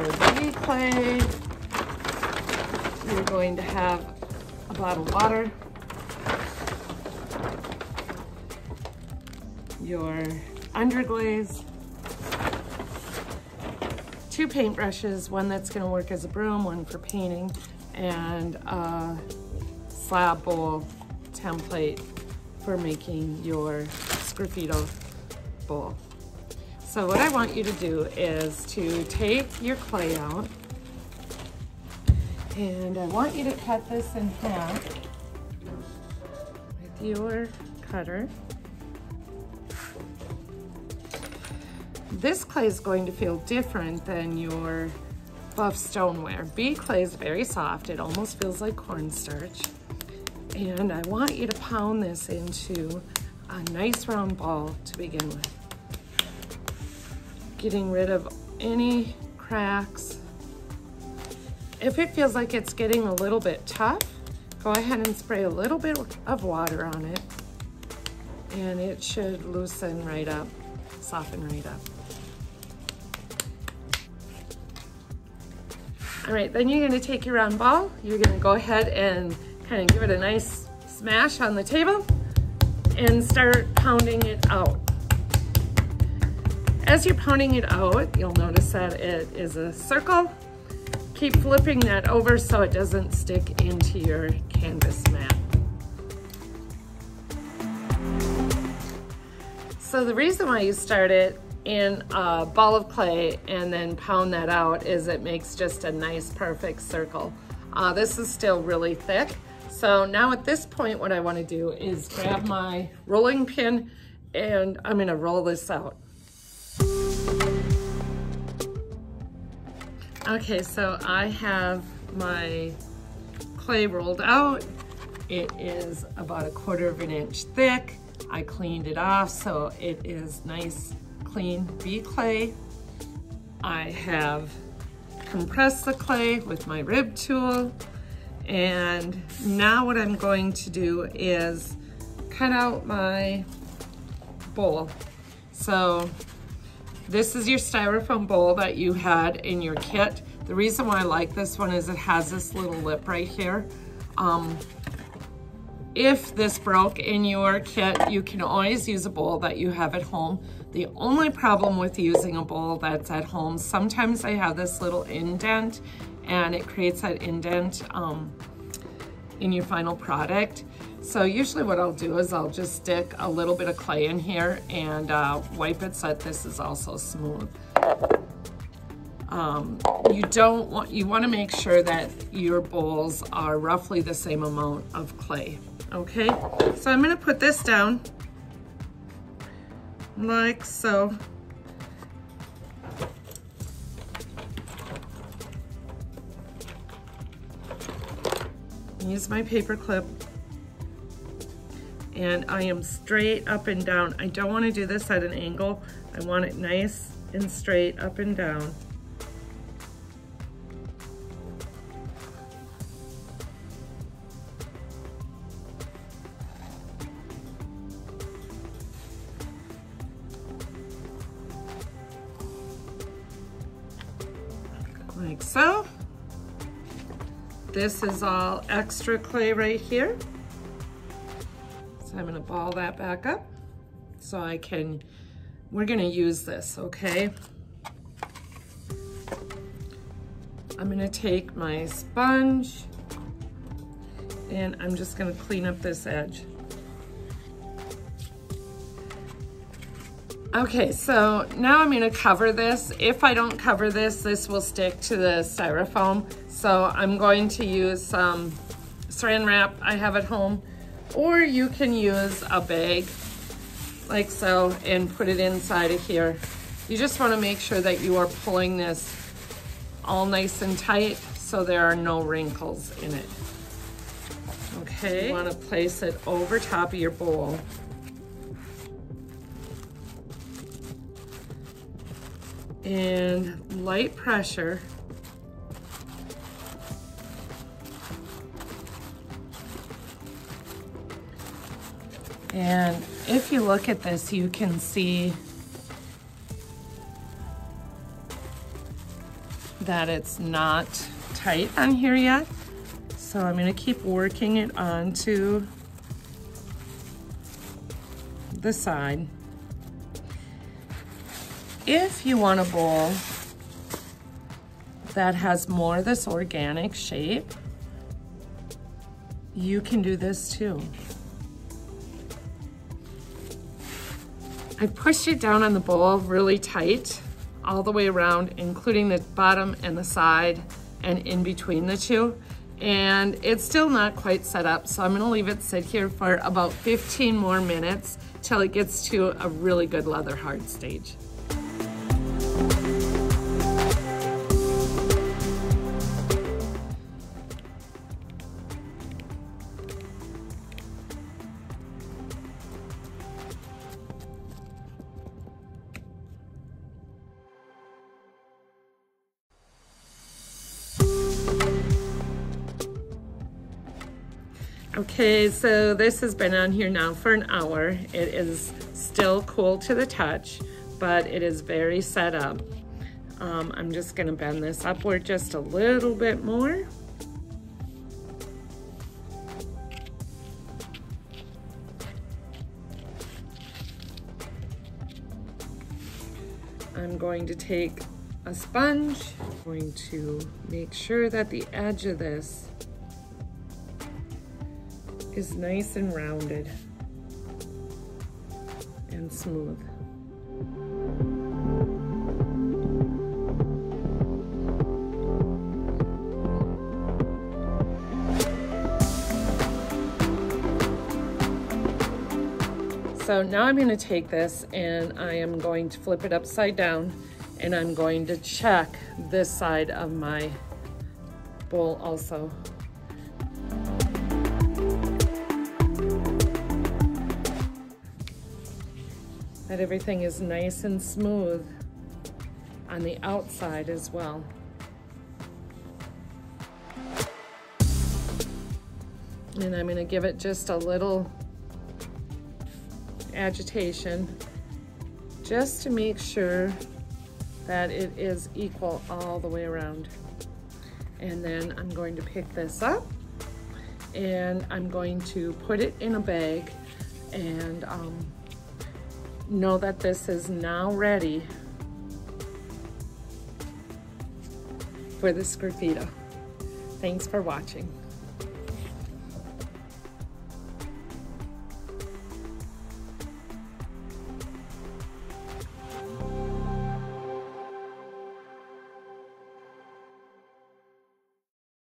your bee clay. You're going to have a bottle of water, your underglaze, 2 paintbrushes, one that's going to work as a broom, one for painting, and a slab bowl template for making your Sgraffito bowl. So what I want you to do is to take your clay out, and I want you to cut this in half with your cutter. This clay is going to feel different than your buff stoneware. Bee clay is very soft. It almost feels like cornstarch. And I want you to pound this into a nice round ball to begin with. Getting rid of any cracks. If it feels like it's getting a little bit tough, go ahead and spray a little bit of water on it, and it should loosen right up, soften right up. All right, then you're gonna take your round ball, you're gonna go ahead and kind of give it a nice smash on the table and start pounding it out. As you're pounding it out, you'll notice that it is a circle. Keep flipping that over so it doesn't stick into your canvas mat. So the reason why you start it in a ball of clay and then pound that out is it makes just a nice perfect circle. This is still really thick. So now at this point, what I want to do is grab my rolling pin and I'm going to roll this out. Okay, so I have my clay rolled out. It is about 1/4 of an inch thick. I cleaned it off so it is nice, clean bee clay. I have compressed the clay with my rib tool. And now what I'm going to do is cut out my bowl. So this is your styrofoam bowl that you had in your kit. The reason why I like this one is it has this little lip right here. If this broke in your kit, you can always use a bowl that you have at home. The only problem with using a bowl that's at home, sometimes I have this little indent and it creates that indent in your final product. So usually what I'll do is I'll just stick a little bit of clay in here and wipe it so that this is also smooth. You want to make sure that your bowls are roughly the same amount of clay. Okay, so I'm going to put this down like so. Use my paper clip, and I am straight up and down. I don't want to do this at an angle. I want it nice and straight up and down. Like so. This is all extra clay right here. So I'm gonna ball that back up so we're gonna use this, okay? I'm gonna take my sponge and I'm just gonna clean up this edge. Okay, so now I'm gonna cover this. If I don't cover this, this will stick to the styrofoam. So I'm going to use some saran wrap I have at home, or you can use a bag like so and put it inside of here. You just wanna make sure that you are pulling this all nice and tight so there are no wrinkles in it. Okay, you wanna place it over top of your bowl. And light pressure. And if you look at this, you can see that it's not tight on here yet. So I'm gonna keep working it onto the side. If you want a bowl that has more of this organic shape, you can do this too. I pushed it down on the bowl really tight all the way around, including the bottom and the side and in between the two. And it's still not quite set up, so I'm gonna leave it sit here for about 15 more minutes till it gets to a really good leather hard stage. Okay, so this has been on here now for an hour. It is still cool to the touch, but it is very set up. I'm just gonna bend this upward just a little bit more. I'm going to take a sponge. I'm going to make sure that the edge of this is nice and rounded and smooth. So now I'm going to take this and I am going to flip it upside down, and I'm going to check this side of my bowl also. That everything is nice and smooth on the outside as well. And I'm going to give it just a little agitation just to make sure that it is equal all the way around. And then I'm going to pick this up and I'm going to put it in a bag and know that this is now ready for the Sgraffito. Thanks for watching.